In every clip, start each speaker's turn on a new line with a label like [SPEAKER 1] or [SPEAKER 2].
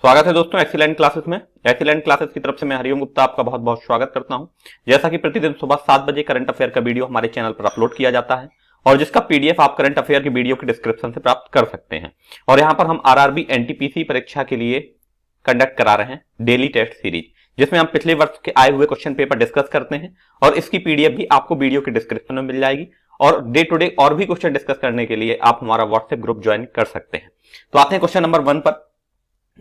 [SPEAKER 1] स्वागत है दोस्तों एक्सीलेंट क्लासेस में। एक्सीलेंट क्लासेस की तरफ से मैं हरिओम गुप्ता आपका बहुत बहुत स्वागत करता हूं। जैसा कि प्रतिदिन सुबह 7 बजे करंट अफेयर का वीडियो हमारे चैनल पर अपलोड किया जाता है और जिसका पीडीएफ आप करंट अफेयर की वीडियो के डिस्क्रिप्शन से प्राप्त कर सकते हैं। और यहां पर हम आरआरबी एनटीपीसी परीक्षा के लिए कंडक्ट करा रहे हैं डेली टेस्ट सीरीज, जिसमें हम पिछले वर्ष के आए हुए क्वेश्चन पेपर डिस्कस करते हैं और इसकी पीडीएफ भी आपको वीडियो के डिस्क्रिप्शन में मिल जाएगी। और डे टू डे और भी क्वेश्चन डिस्कस करने के लिए आप हमारा व्हाट्सएप ग्रुप ज्वाइन कर सकते हैं। तो आते हैं क्वेश्चन नंबर 1 पर।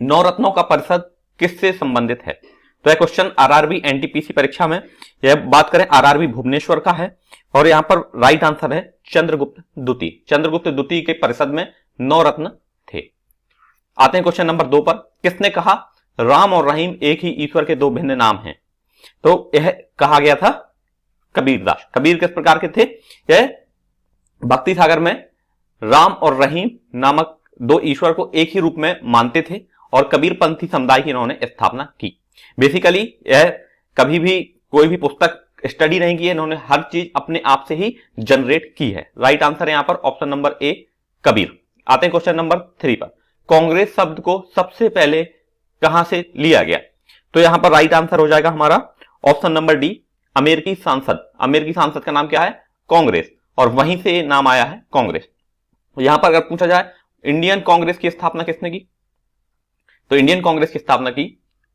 [SPEAKER 1] नवरत्नों का परिषद किससे संबंधित है? तो यह क्वेश्चन आरआरबी एनटीपीसी परीक्षा में यह बात करें आरआरबी भुवनेश्वर का है और यहां पर राइट आंसर है चंद्रगुप्त द्वितीय। चंद्रगुप्त द्वितीय के परिषद में नवरत्न थे। आते हैं क्वेश्चन नंबर 2 पर। किसने कहा राम और रहीम एक ही ईश्वर के दो भिन्न नाम हैं? तो यह कहा गया था कबीरदास। कबीर किस प्रकार के थे? यह भक्ति सागर में राम और रहीम नामक दो ईश्वर को एक ही रूप में मानते थे और कबीरपंथी समुदाय की इन्होंने स्थापना की। बेसिकली यह कभी भी कोई भी पुस्तक स्टडी नहीं की है, इन्होंने हर चीज अपने आप से ही जनरेट की है। राइट आंसर है यहां पर ऑप्शन नंबर ए कबीर। आते हैं क्वेश्चन नंबर 3 पर। कांग्रेस शब्द को सबसे पहले कहां से लिया गया? तो यहां पर राइट आंसर हो जाएगा हमारा ऑप्शन नंबर डी अमेरिकी सांसद। अमेरिकी सांसद का नाम क्या है? कांग्रेस, और वहीं से नाम आया है कांग्रेस। यहां पर अगर पूछा जाए इंडियन कांग्रेस की स्थापना किसने की, तो इंडियन कांग्रेस की स्थापना की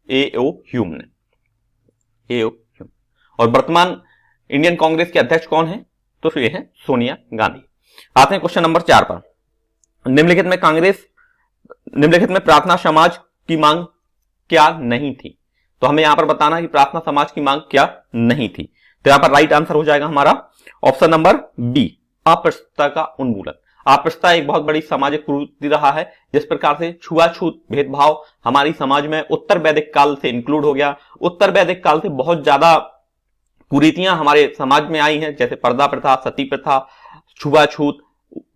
[SPEAKER 1] ए.ओ. ह्यूम ने। ए.ओ. ह्यूम। और वर्तमान इंडियन कांग्रेस के अध्यक्ष कौन है? तो ये है सोनिया गांधी। आते हैं क्वेश्चन नंबर 4 पर। निम्नलिखित में प्रार्थना समाज की मांग क्या नहीं थी? तो हमें यहां पर बताना है कि प्रार्थना समाज की मांग क्या नहीं थी। तो यहां पर राइट आंसर हो जाएगा हमारा ऑप्शन नंबर बी अस्पृश्यता का उन्मूलन। अस्पृश्यता एक बहुत बड़ी सामाजिक कुरीति रहा है, जिस प्रकार से छुआछूत भेदभाव हमारी समाज में उत्तर वैदिक काल से इंक्लूड हो गया। उत्तर वैदिक काल से बहुत ज्यादा कुरीतियां हमारे समाज में आई हैं, जैसे पर्दा प्रथा, सती प्रथा, छुआछूत,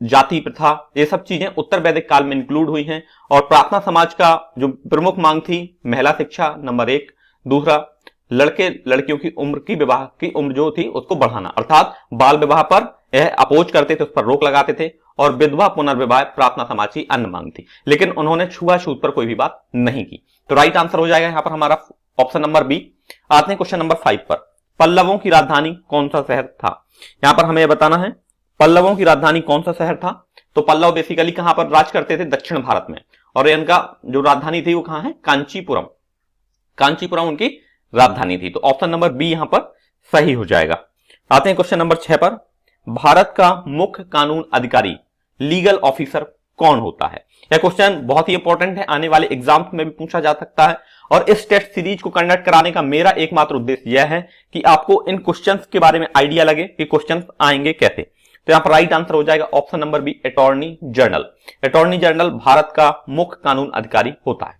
[SPEAKER 1] जाति प्रथा, ये सब चीजें उत्तर वैदिक काल में इंक्लूड हुई हैं। और प्रार्थना समाज का जो प्रमुख मांग थी महिला शिक्षा नंबर 1, दूसरा लड़के लड़कियों की उम्र की विवाह की उम्र जो थी उसको बढ़ाना, अर्थात बाल विवाह पर यह अपोज करते थे, उस पर रोक लगाते थे। और विधवा पुनर्विवाह प्रार्थना समाज की अन्य मांग थी, लेकिन उन्होंने छुआछूत पर कोई भी बात नहीं की। तो राइट आंसर हो जाएगा यहां पर हमारा ऑप्शन नंबर बी। आते हैं क्वेश्चन नंबर 5 पर। पल्लवों की राजधानी कौन सा शहर था? यहां पर हमें बताना है पल्लवों की राजधानी कौन सा शहर था। तो पल्लव बेसिकली कहां पर राज करते थे? दक्षिण भारत में, और इनका जो राजधानी थी वो कहां है? कांचीपुरम। कांचीपुरम उनकी राजधानी थी। तो ऑप्शन नंबर बी यहां पर सही हो जाएगा। आते हैं क्वेश्चन नंबर 6 पर। भारत का मुख्य कानून अधिकारी लीगल ऑफिसर कौन होता है? यह क्वेश्चन बहुत ही इंपॉर्टेंट है, आने वाले एग्जाम्स में भी पूछा जा सकता है। और इस टेस्ट सीरीज को कंडक्ट कराने का मेरा एकमात्र उद्देश्य यह है कि आपको इन क्वेश्चंस के बारे में आइडिया लगे कि क्वेश्चंस आएंगे कैसे। तो यहां पर राइट आंसर हो जाएगा option number B attorney general. Attorney general Bharat का मुख्य कानून अधिकारी होता है।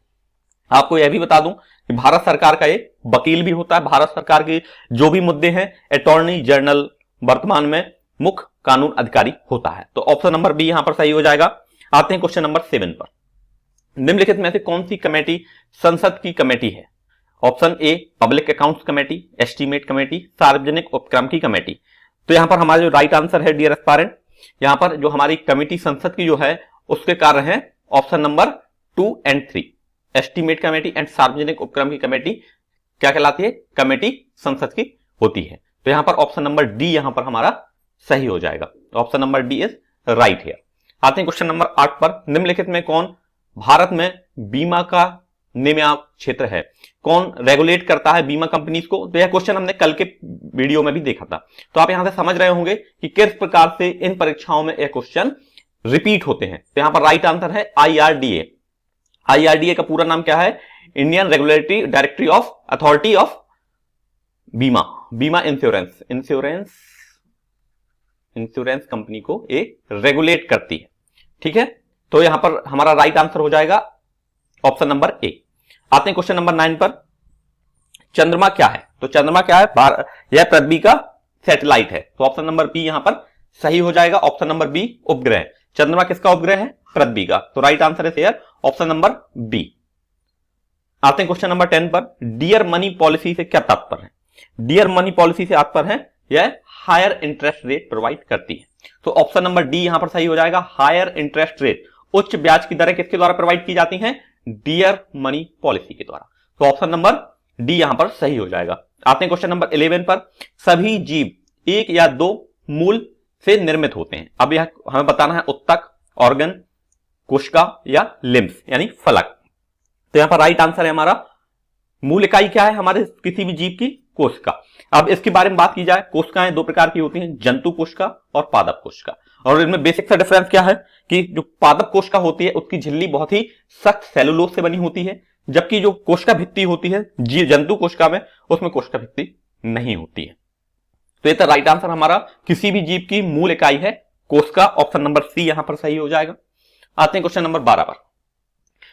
[SPEAKER 1] आपको यह भी बता दूं कि भारत सरकार का एक वकील भी होता है। भारत सरकार के जो भी मुद्दे हैं अटॉर्नी जनरल वर्तमान में मुख्य कानून अधिकारी होता है। तो ऑप्शन नंबर बी यहां पर सही हो जाएगा। आते हैं क्वेश्चन नंबर 7 पर। निम्नलिखित में से कौन सी कमेटी संसद की कमेटी है? Option a public accounts committee, estimate committee, सार्वजनिक उपक्रम की कमेटी। तो यहां पर हमारा जो राइट आंसर है डियर एस्पायरेंट, यहां पर जो हमारी कमेटी संसद की जो है उसके कार्य है ऑप्शन नंबर 2 और 3। एस्टीमेट कमेटी एंड सार्वजनिक उपक्रम की कमेटी क्या कहलाती है? कमेटी संसद की होती है। तो यहां पर ऑप्शन नंबर डी यहां पर हमारा सही हो जाएगा। Option number D is right here. आते हैं क्वेश्चन नंबर 8 पर। निम्नलिखित में कौन भारत में बीमा का नियामक क्षेत्र है? कौन रेगुलेट करता है बीमा कंपनीज को? तो यह क्वेश्चन हमने कल के वीडियो में भी देखा था। तो आप यहां से समझ रहे होंगे कि किस प्रकार से इन परीक्षाओं में यह क्वेश्चन रिपीट होते हैं। तो यहां पर राइट आंसर है IRDA। IRDA का पूरा नाम क्या है? Indian regulatory directory of authority of बीमा। बीमा इंश्योरेंस कंपनी को एक रेगुलेट करती है। ठीक है, तो यहां पर हमारा राइट आंसर हो जाएगा ऑप्शन नंबर ए। आते हैं क्वेश्चन नंबर 9 पर। चंद्रमा क्या है? तो चंद्रमा क्या है? यह पृथ्वी का सैटेलाइट है। तो ऑप्शन नंबर बी यहां पर सही हो जाएगा। ऑप्शन नंबर बी उपग्रह। चंद्रमा किसका उपग्रह है? पृथ्वी का। तो राइट आंसर है हियर ऑप्शन नंबर बी। आते हैं क्वेश्चन नंबर 10 पर। डियर मनी पॉलिसी से क्या तात्पर्य है? डियर मनी पॉलिसी से तात्पर्य है यह हायर इंटरेस्ट रेट प्रोवाइड करती है। तो ऑप्शन नंबर डी यहां पर सही हो जाएगा। हायर इंटरेस्ट रेट, उच्च ब्याज की दरें किसके द्वारा प्रोवाइड की जाती हैं? डियर मनी पॉलिसी के द्वारा। तो ऑप्शन नंबर डी यहां पर सही हो जाएगा। आते हैं क्वेश्चन नंबर 11 पर। सभी जीव एक या दो मूल से निर्मित होते हैं। अब यह हमें बताना है उत्तक, ऑर्गन, कोशिका या लिम्स यानी फलक। तो यहां पर राइट आंसर है हमारा मूल इकाई क्या है हमारे किसी भी जीव की, कोशिका। अब इसके बारे में बात की जाए, कोशिकाएं दो प्रकार की होती हैं, जंतु कोशिका और पादप कोशिका। और इनमें बेसिक सा डिफरेंस क्या है कि जो पादप कोशिका होती है उसकी झिल्ली बहुत ही सख्त सेलुलोज से बनी होती है, जबकि जो कोशिका भित्ति होती है जंतु कोशिका में, उसमें कोशिका भित्ति नहीं होती है। तो ये तो राइट आंसर हमारा किसी भी जीव की मूल इकाई है कोशिका। ऑप्शन नंबर सी यहां पर सही हो जाएगा। आते हैं क्वेश्चन नंबर 12 पर।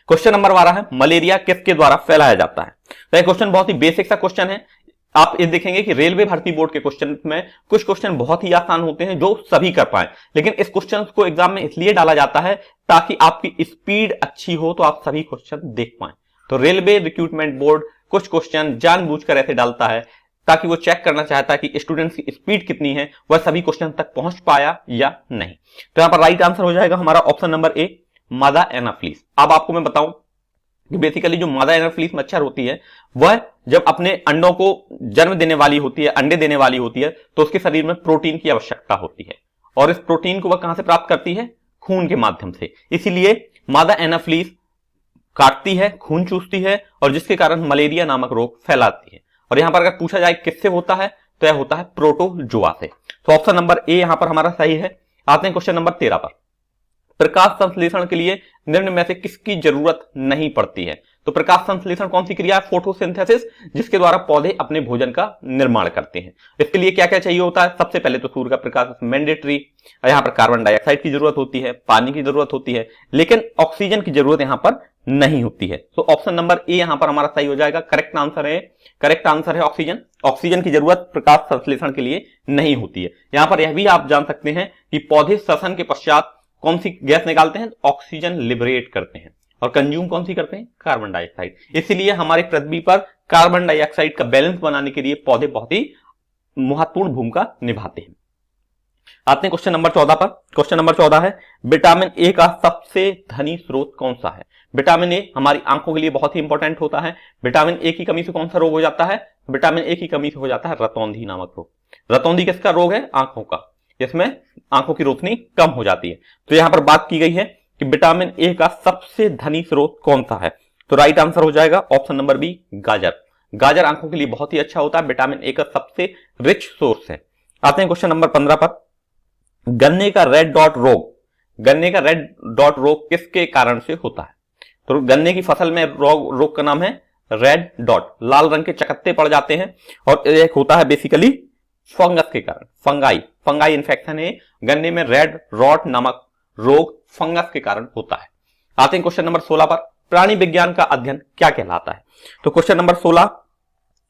[SPEAKER 1] क्वेश्चन नंबर 12 है मलेरिया किसके द्वारा फैलाया जाता है। तो यह क्वेश्चन बहुत ही बेसिक सा क्वेश्चन है। आप ये देखेंगे कि रेलवे भर्ती बोर्ड के क्वेश्चन में कुछ क्वेश्चन बहुत ही आसान होते हैं जो सभी कर पाए, लेकिन इस क्वेश्चन को एग्जाम में इसलिए डाला जाता है ताकि आपकी स्पीड अच्छी हो तो आप सभी क्वेश्चन देख पाए। तो रेलवे रिक्रूटमेंट बोर्ड कुछ क्वेश्चन जानबूझकर ऐसे डालता है ताकि वो चेक करना चाहता है कि स्टूडेंट्स की स्पीड कितनी है, वह सभी क्वेश्चन तक पहुंच पाया या नहीं। तो यहां पर राइट आंसर हो जाएगा हमारा ऑप्शन नंबर ए, मादा एनाफ्लीस। अब आपको मैं बताऊं कि बेसिकली जो मादा एनाफ्लीस मच्छर होती है वह जब अपने अंडों को जन्म देने वाली होती है, अंडे देने वाली होती है, तो उसके शरीर में प्रोटीन की आवश्यकता होती है और इस प्रोटीन को वह कहां से प्राप्त करती है, खून के माध्यम से। इसीलिए मादा एनाफ्लीस काटती है, खून चूसती है और जिसके कारण मलेरिया नामक रोग फैलाती है। और यहां पर अगर पूछा जाए किससे होता है तो यह होता है प्रोटोजोआ से। तो ऑप्शन नंबर ए यहां पर हमारा सही है। आते हैं क्वेश्चन नंबर 13 पर। प्रकाश संश्लेषण के लिए निम्न में से किसकी जरूरत नहीं पड़ती है। तो प्रकाश संश्लेषण कौन सी क्रिया है, फोटोसिंथेसिस, जिसके द्वारा पौधे अपने भोजन का निर्माण करते हैं। इसके लिए क्या क्या चाहिए होता है, सबसे पहले तो सूर्य का प्रकाश मैंडेटरी, यहां पर कार्बन डाइऑक्साइड की जरूरत होती है, पानी की जरूरत होती है, लेकिन ऑक्सीजन की जरूरत यहां पर नहीं होती है। तो ऑप्शन नंबर ए यहां पर हमारा सही हो जाएगा। करेक्ट आंसर है ऑक्सीजन। ऑक्सीजन की जरूरत प्रकाश संश्लेषण के लिए नहीं होती है। यहां पर यह भी आप जान सकते हैं कि पौधे श्वसन के पश्चात कौन सी गैस निकालते हैं, ऑक्सीजन लिबरेट करते हैं और कंज्यूम कौन सी करते हैं, कार्बन डाइऑक्साइड। इसलिए हमारी पृथ्वी पर कार्बन डाइऑक्साइड का बैलेंस बनाने के लिए पौधे बहुत ही महत्वपूर्ण भूमिका निभाते हैं। आते हैं क्वेश्चन नंबर 14 पर। क्वेश्चन नंबर 14 है विटामिन ए का सबसे धनी स्रोत कौन सा है। विटामिन ए हमारी आंखों के लिए बहुत ही इंपॉर्टेंट होता है। विटामिन ए की कमी से कौन सा रोग हो जाता है, विटामिन ए की कमी से हो जाता है रतौंधी नामक रोग। रतौंधी किसका रोग है, आंखों का, इसमें आंखों की रोशनी कम हो जाती है। तो यहां पर बात की गई है कि विटामिन ए का सबसे धनी स्रोत कौन सा है। तो राइट आंसर हो जाएगा ऑप्शन नंबर बी, गाजर। गाजर आंखों के लिए बहुत ही अच्छा होता है, विटामिन ए का सबसे रिच सोर्स है। आते हैं क्वेश्चन नंबर 15 पर। गन्ने का रेड डॉट रोग किसके कारण से होता है। तो गन्ने की फसल में रोग का नाम है रेड डॉट, लाल रंग के चकत्ते पड़ जाते हैं और एक होता है बेसिकली फंगस के कारण, फंगाई इन्फेक्शन है। गन्ने में रेड रॉट नामक रोग फंगस के कारण होता है। आते हैं क्वेश्चन नंबर 16 पर। प्राणी विज्ञान का अध्ययन क्या कहलाता है। तो क्वेश्चन नंबर 16,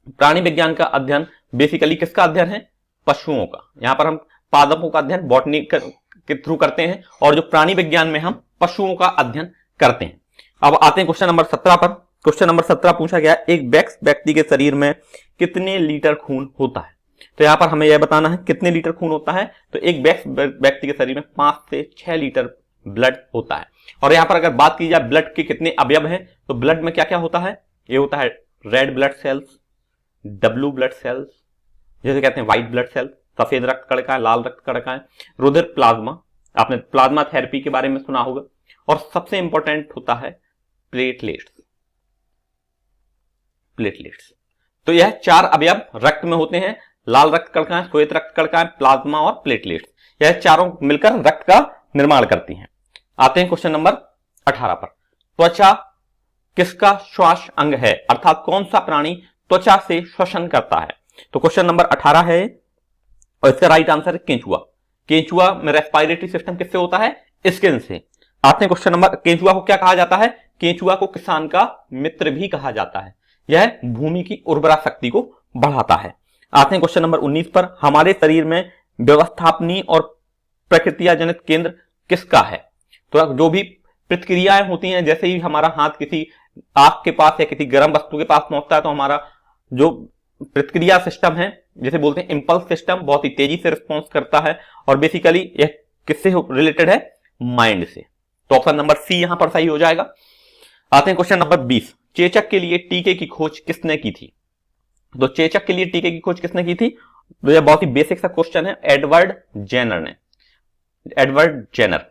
[SPEAKER 1] प्राणी विज्ञान का अध्ययन बेसिकली किसका अध्ययन है, पशुओं का। यहां पर हम पादपों का अध्ययन बॉटनी के थ्रू करते हैं और जो प्राणी विज्ञान में हम पशुओं का अध्ययन करते हैं। अब आते हैं क्वेश्चन नंबर 17 पर। क्वेश्चन नंबर 17 पूछा गया एक व्यक्ति के शरीर में कितने लीटर खून होता है। तो यहां पर हमें यह बताना है कितने लीटर खून होता है। तो एक व्यक्ति के शरीर में 5 से 6 लीटर ब्लड होता है। और यहां पर अगर बात की जाए ब्लड के कितने अवयव हैं, तो ब्लड में क्या क्या होता है, ये होता है red blood cells, W blood cells, जैसे कहते हैं व्हाइट ब्लड सेल्स, सफेद रक्त कणिकाएं, लाल रक्त कणिकाएं, रुधिर प्लाज्मा, आपने प्लाज्मा थेरेपी के बारे में सुना होगा, और सबसे इंपॉर्टेंट होता है प्लेटलेट्स। तो यह 4 अवयव रक्त में होते हैं, लाल रक्त कणिकाएं, श्वेत रक्त कणिकाएं, प्लाज्मा और प्लेटलेट्स। यह चारों मिलकर रक्त का निर्माण करती हैं। आते हैं क्वेश्चन नंबर 18 पर। त्वचा किसका श्वास अंग है, अर्थात कौन सा प्राणी त्वचा से श्वसन करता है। तो क्वेश्चन नंबर 18 है और इसका राइट आंसर है केंचुआ। केंचुआ में रेस्पिरेटरी सिस्टम किससे होता है, स्किन से। आते हैं क्वेश्चन नंबर, केंचुआ को क्या कहा जाता है, केंचुआ को किसान का मित्र भी कहा जाता है। यह भूमि की उर्वरा शक्ति को बढ़ाता है। आते हैं क्वेश्चन नंबर 19 पर। हमारे शरीर में व्यवस्थापनीय और प्रक्रिया जनित केंद्र किसका है। तो जो भी प्रतिक्रियाएं होती हैं, जैसे ही हमारा हाथ किसी आग के पास या किसी गर्म वस्तु के पास पहुंचता है तो हमारा जो प्रतिक्रिया सिस्टम है, जिसे बोलते हैं इंपल्स सिस्टम, बहुत ही तेजी से रिस्पॉन्स करता है और बेसिकली यह किससे रिलेटेड है, माइंड से। तो ऑप्शन नंबर सी यहां पर सही हो जाएगा। आते हैं क्वेश्चन नंबर 20। चेचक के लिए टीके की खोज किसने की थी? तो चेचक के लिए टीके की खोज किसने की थी? तो यह बहुत ही बेसिक सा क्वेश्चन है, एडवर्ड जेनर ने। Edward Jenner.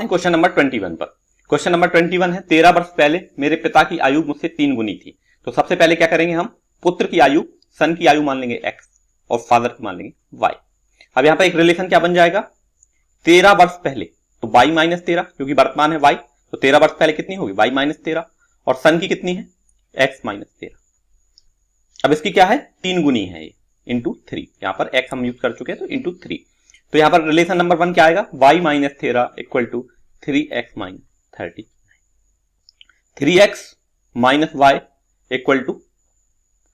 [SPEAKER 1] क्वेश्चन नंबर 21 पर। क्वेश्चन नंबर 21 है, 13 वर्ष पहले मेरे पिता की आयु मुझसे 3 गुनी थी। तो सबसे पहले क्या करेंगे हम, पुत्र की आयु, सन की आयु मान लेंगे x और फादर की मान लेंगे y। अब यहां पर एक रिलेशन क्या बन जाएगा, 13 वर्ष पहले तो y माइनस 13, क्योंकि वर्तमान है y, तो 13 वर्ष पहले कितनी होगी y माइनस 13, और सन की कितनी है x माइनस 13। अब इसकी क्या है, 3 गुनी है ये, इंटू 3। यहां पर x हम यूज कर चुके हैं तो इंटू 3। तो यहां पर रिलेशन नंबर 1 क्या आएगा, y minus 13 equal to 3x minus 30, 3x minus y equal to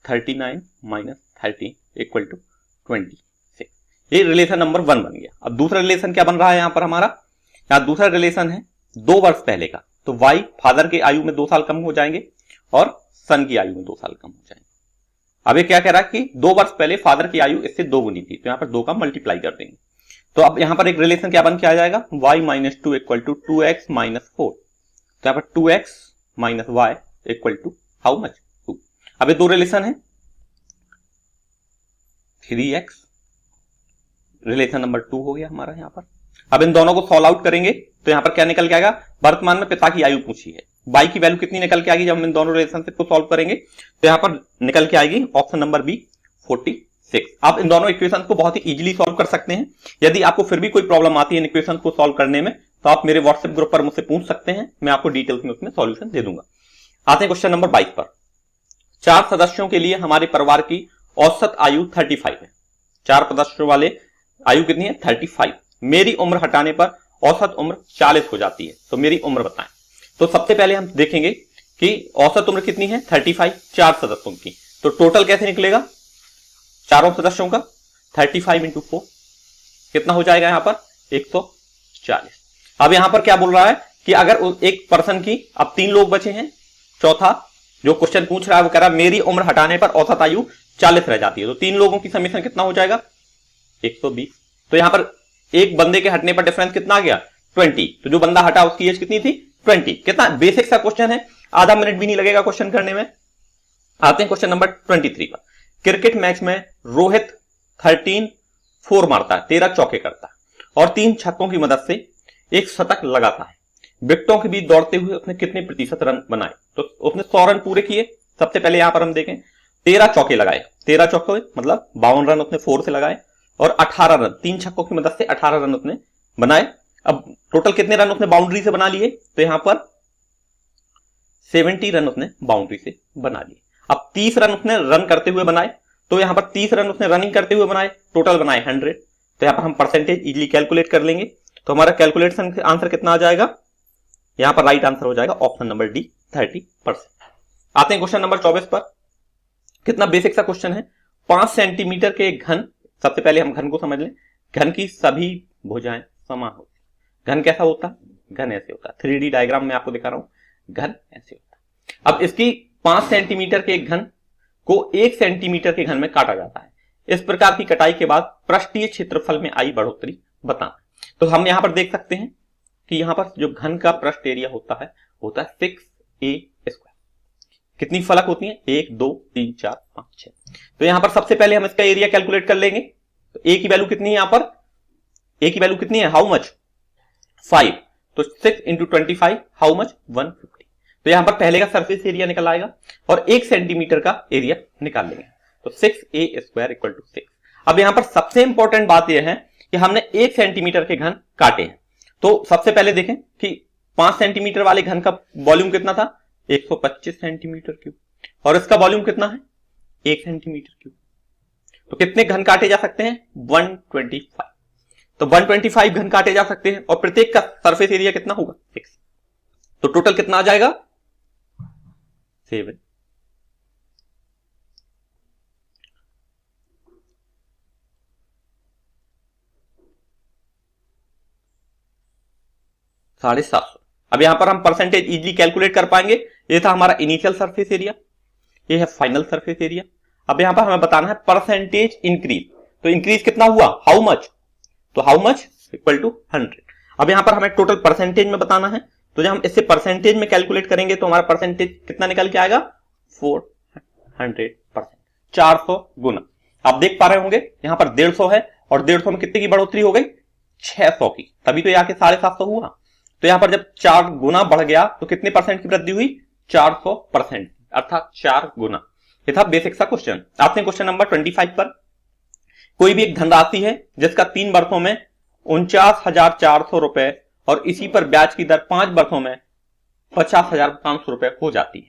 [SPEAKER 1] 39 minus 30 equal to 26। ये रिलेशन नंबर 1 बन गया। अब दूसरा रिलेशन क्या बन रहा है यहां पर हमारा, यहां दूसरा रिलेशन है 2 वर्ष पहले का, तो y फादर के आयु में 2 साल कम हो जाएंगे और सन की आयु में 2 साल कम हो जाएंगे। अब ये क्या कह रहा है कि 2 वर्ष पहले फादर की आयु इससे 2 गुनी थी, तो यहां पर 2 का मल्टीप्लाई कर देंगे। तो अब यहां पर एक रिलेशन क्या बन के आ जाएगा, y minus 2 equal to 2x minus 4। तो यहां पर 2x minus y equal to how much, 2। अब ये 2 रिलेशन है, 3x रिलेशन नंबर 2 हो गया हमारा यहां पर। अब इन दोनों को सॉल्व आउट करेंगे तो यहां पर क्या निकल के आएगा, वर्तमान में पिता की आयु पूछी है, y की वैल्यू कितनी निकल के आएगी जब हम इन दोनों रिलेशनशिप को सॉल्व करेंगे, तो यहां पर निकल के आएगी ऑप्शन नंबर बी 46। आप इन दोनों इक्वेशन को बहुत ही इजीली सॉल्व कर सकते हैं। यदि आपको फिर भी कोई प्रॉब्लम आती है इन इक्वेशन को सॉल्व करने में तो आप मेरे व्हाट्सएप ग्रुप पर मुझसे पूछ सकते हैं, मैं आपको डिटेल्स में उसमें सॉल्यूशन दे दूंगा। आते हैं क्वेश्चन नंबर 22 पर। 4 सदस्यों के लिए हमारे परिवार की औसत आयु 35 है। 4 सदस्यों वाले आयु कितनी है 35। मेरी उम्र हटाने पर औसत उम्र 40 हो जाती है, तो मेरी उम्र बताएं। तो सबसे पहले हम देखेंगे कि औसत उम्र कितनी है 35, 4 सदस्यों की, तो टोटल कैसे निकलेगा चारों सदस्यों का, 35 इंटू 4 कितना हो जाएगा यहां पर 140। अब यहां पर क्या बोल रहा है कि अगर एक पर्सन की, अब 3 लोग बचे हैं, चौथा जो क्वेश्चन पूछ रहा है वो कह रहा है मेरी उम्र हटाने पर औसत आयु 40 रह जाती है, तो 3 लोगों की समीशन कितना हो जाएगा 120। तो यहां पर एक बंदे के हटने पर डिफरेंस कितना आ गया 20, तो जो बंदा हटा उसकी एज कितनी थी 20। कितना बेसिक सा क्वेश्चन है, आधा मिनट भी नहीं लगेगा क्वेश्चन करने में। आते हैं क्वेश्चन नंबर 23 पर। क्रिकेट मैच में रोहित 13 मारता है, 13 चौके करता है और 3 छक्कों की मदद से एक शतक लगाता है। विकेटों के बीच दौड़ते हुए उसने कितने प्रतिशत रन बनाए, तो उसने 100 रन पूरे किए। सबसे पहले यहां पर हम देखें 13 चौके लगाए, 13 चौके मतलब 52 रन उसने 4 से लगाए और 18 रन 3 छक्कों की मदद से 18 रन उसने बनाए। अब टोटल कितने रन उसने बाउंड्री से बना लिए, तो यहां पर 70 रन उसने बाउंड्री से बना लिए। अब 30 रन उसने रन करते हुए बनाए, तो यहां पर 30 रन उसने रनिंग करते हुए बनाए, टोटल बनाए 100। तो यहां पर हम परसेंटेज इजीली कैलकुलेट कर लेंगे, तो हमारा कैलकुलेशन आंसर कितना आ जाएगा, यहां पर राइट आंसर हो जाएगा ऑप्शन नंबर डी 30%। आते हैं क्वेश्चन नंबर 24 पर। कितना बेसिक सा क्वेश्चन है, 5 सेंटीमीटर के घन, सबसे पहले हम घन को समझ लें। घन की सभी भुजाएं समान होती है। घन कैसा होता है, घन ऐसे होता है, 3D डायग्राम में आपको दिखा रहा हूं, घन ऐसे होता है। अब इसकी 5 सेंटीमीटर के घन को 1 सेंटीमीटर के घन में काटा जाता है। इस प्रकार की कटाई के बाद पृष्ठीय क्षेत्रफल में आई बढ़ोतरी बताना। तो हम यहां पर देख सकते हैं कि यहां पर जो घन का पृष्ठ एरिया होता है 6a²। कितनी फलक होती है 1 2 3 4 5 6। तो यहां पर सबसे पहले हम इसका एरिया कैलकुलेट कर लेंगे। तो a की वैल्यू कितनी है, यहां पर a की वैल्यू कितनी है, हाउ मच 5, तो 6 इंटू 25 हाउ मच 150। तो यहां पर पहले का सरफेस एरिया निकल आएगा और 1 सेंटीमीटर का एरिया निकाल लेंगे, तो 6a² इक्वल टू 6। अब यहां पर सबसे इंपॉर्टेंट बात यह है कि हमने 1 सेंटीमीटर के घन काटे हैं। तो सबसे पहले देखें कि 5 सेंटीमीटर वाले घन का वॉल्यूम कितना था 125 सेंटीमीटर क्यूब, और इसका वॉल्यूम कितना है 1 सेंटीमीटर क्यूब। तो कितने घन काटे जा सकते हैं 125। तो 125 घन काटे जा सकते हैं और प्रत्येक का सरफेस एरिया कितना होगा 6। तो टोटल कितना आ जाएगा 7। $750। अब यहां पर हम परसेंटेज इजीली कैलकुलेट कर पाएंगे। ये था हमारा इनिशियल सरफेस एरिया, ये है फाइनल सरफेस एरिया। अब यहां पर हमें बताना है परसेंटेज इंक्रीज, तो इंक्रीज कितना हुआ हाउ मच, तो हाउ मच इक्वल टू 100। अब यहां पर हमें टोटल परसेंटेज में बताना है, तो जब हम इससे परसेंटेज में कैलकुलेट करेंगे तो हमारा परसेंटेज कितना निकल के आएगा 400%, 400 गुना। आप देख पा रहे होंगे यहां पर 150 है और 150 में कितने की बढ़ोतरी हो गई 600 की, तभी तो यहाँ के 750 हुआ। तो यहां पर जब 4 गुना बढ़ गया तो कितने परसेंट की वृद्धि हुई 400%, अर्थात 4 गुना। ये था बेसिक सा क्वेश्चन। आते हैं क्वेश्चन नंबर 25 पर। कोई भी एक धनराशि है जिसका 3 वर्षों में 49,400 रुपए और इसी पर ब्याज की दर 5 वर्षों में 50,500 रुपए हो जाती है।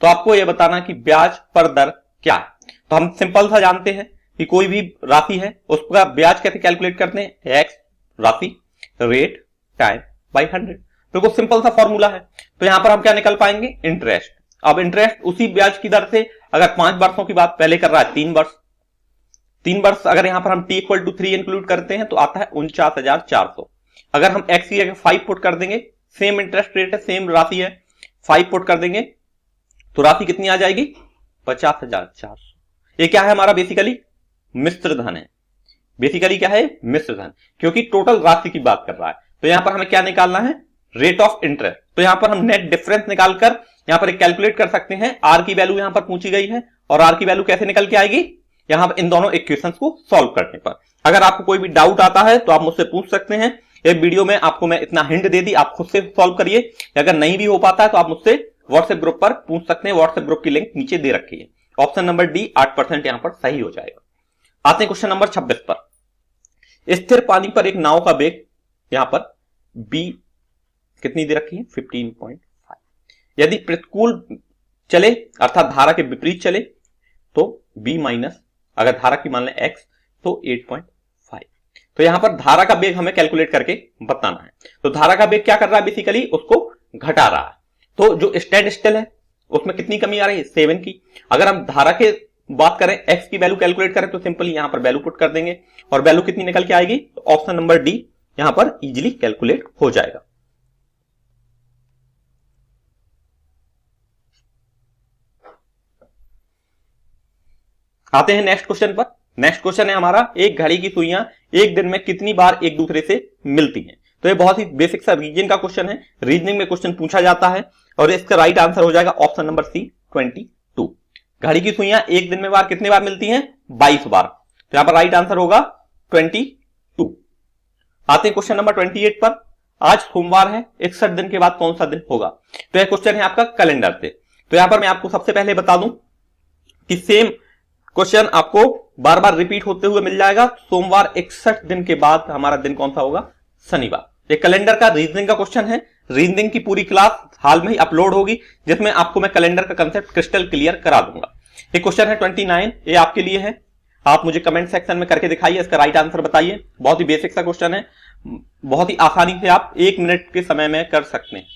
[SPEAKER 1] तो आपको यह बताना कि ब्याज पर दर क्या है। तो हम सिंपल सा जानते हैं कि कोई भी राशि है उसका ब्याज कैसे कैलकुलेट करते हैं, एक्स राशि रेट टाइम बाई 100। बिल्कुल सिंपल सा फॉर्मूला है। तो यहां पर हम क्या निकल पाएंगे, इंटरेस्ट। अब इंटरेस्ट उसी ब्याज की दर से अगर 5 वर्षों की बात पहले कर रहा है 3 वर्ष, 3 वर्ष अगर यहां पर हम t = 3 इंक्लूड करते हैं तो आता है 49,400। अगर हम x की जगह 5 पुट कर देंगे, सेम इंटरेस्ट रेट है, सेम राशि है, 5 पुट कर देंगे तो राशि कितनी आ जाएगी 50,400। ये क्या है हमारा बेसिकली मिश्र धन है। बेसिकली क्या है मिश्र धन, क्योंकि टोटल राशि की बात कर रहा है। तो यहां पर हमें क्या निकालना है, रेट ऑफ इंटरेस्ट। तो यहां पर हम नेट डिफरेंस निकालकर यहां पर एक कैलकुलेट कर सकते हैं। आर की वैल्यू यहां पर पूछी गई है और आर की वैल्यू कैसे निकल के आएगी, यहां पर इन दोनों इक्वेशंस को सॉल्व करने पर। अगर आपको कोई भी डाउट आता है तो आप मुझसे पूछ सकते हैं। एक वीडियो में आपको मैं इतना हिंट दे दी, आप खुद से सॉल्व करिए। अगर नहीं भी हो पाता है तो आप मुझसे व्हाट्सएप ग्रुप पर पूछ सकते हैं। व्हाट्सएप ग्रुप की लिंक नीचे दे रखी है। ऑप्शन नंबर डी 8% यहां पर सही हो जाएगा। आते हैं क्वेश्चन नंबर 26 पर। स्थिर पानी पर एक नाव का वेग यहां पर बी कितनी दे रखी है 15.5। यदि प्रतिकूल चले अर्थात धारा के विपरीत चले तो b माइनस, अगर धारा की मान लें x तो 8.5। तो यहां पर धारा का वेग हमें कैलकुलेट करके बताना है। तो धारा का वेग क्या कर रहा है, बेसिकली उसको घटा रहा है। तो जो स्टैंड स्टिल है उसमें कितनी कमी आ रही है 7 की। अगर हम धारा के बात करें x की वैल्यू कैलकुलेट करें तो सिंपली यहां पर वैल्यू पुट कर देंगे और वैल्यू कितनी निकल के आएगी, तो ऑप्शन नंबर डी यहां पर इजीली कैलकुलेट हो जाएगा। आते हैं नेक्स्ट क्वेश्चन पर। नेक्स्ट क्वेश्चन है हमारा, एक घड़ी की सुइयां एक दिन में कितनी बार एक दूसरे से मिलती हैं। तो ये बहुत ही बेसिक सा रीजनिंग का क्वेश्चन है। रीजनिंग में क्वेश्चन पूछा जाता है और इसका राइट आंसर हो जाएगा ऑप्शन नंबर सी 22। घड़ी की सुइयां एक दिन में बार कितने बार मिलती हैं 22 बार। तो यहां पर राइट आंसर होगा 22। आते हैं क्वेश्चन नंबर 28 पर। आज सोमवार है, 61 दिन के बाद कौन सा दिन होगा। तो यह क्वेश्चन है आपका कैलेंडर से। तो यहां पर मैं आपको सबसे पहले बता दूं कि सेम क्वेश्चन आपको बार बार रिपीट होते हुए मिल जाएगा। सोमवार 61 दिन के बाद हमारा दिन कौन सा होगा, शनिवार। ये कैलेंडर का रीजनिंग का क्वेश्चन है। रीजनिंग की पूरी क्लास हाल में ही अपलोड होगी जिसमें आपको मैं कैलेंडर का कंसेप्ट क्रिस्टल क्लियर करा दूंगा। ये क्वेश्चन है 29, ये आपके लिए है। आप मुझे कमेंट सेक्शन में करके दिखाइए, इसका राइट आंसर बताइए। बहुत ही बेसिक सा क्वेश्चन है, बहुत ही आसानी से आप 1 मिनट के समय में कर सकते हैं।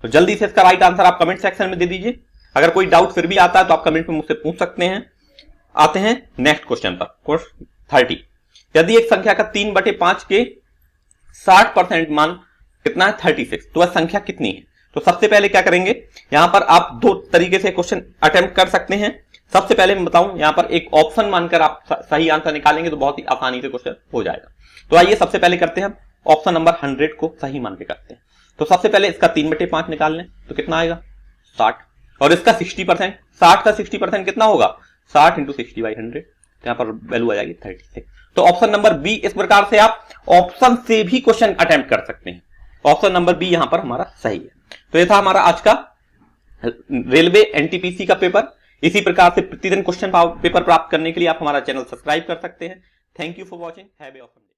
[SPEAKER 1] तो जल्दी से इसका राइट आंसर आप कमेंट सेक्शन में दे दीजिए। अगर कोई डाउट फिर भी आता है तो आप कमेंट में मुझसे पूछ सकते हैं। आते हैं नेक्स्ट क्वेश्चन पर, क्वेश्चन 30। यदि एक संख्या का 3/5 के 60% मान कितना है 36, तो वह संख्या कितनी है। तो सबसे पहले क्या करेंगे, यहां पर आप 2 तरीके से क्वेश्चन अटेम्प्ट कर सकते हैं। सबसे पहले मैं बताऊं, यहां पर एक ऑप्शन मानकर आप सही आंसर निकालेंगे तो बहुत ही आसानी से क्वेश्चन हो जाएगा। तो आइए सबसे पहले करते हैं, ऑप्शन नंबर 100 को सही मान के करते हैं। तो सबसे पहले इसका 3/5 निकाल लें तो कितना आएगा 60, और इसका 60%, 60 का 60% कितना होगा 60 × 60/100। तो यहां पर वैल्यू आ जाएगी 36। तो ऑप्शन नंबर बी, इस प्रकार से आप ऑप्शन से भी क्वेश्चन अटेम्प्ट कर सकते हैं। ऑप्शन नंबर बी यहां पर हमारा सही है। तो ये था हमारा आज का रेलवे एनटीपीसी का पेपर। इसी प्रकार से प्रतिदिन क्वेश्चन पेपर प्राप्त करने के लिए आप हमारा चैनल सब्सक्राइब कर सकते हैं। Thank you for watching, have a awesome day.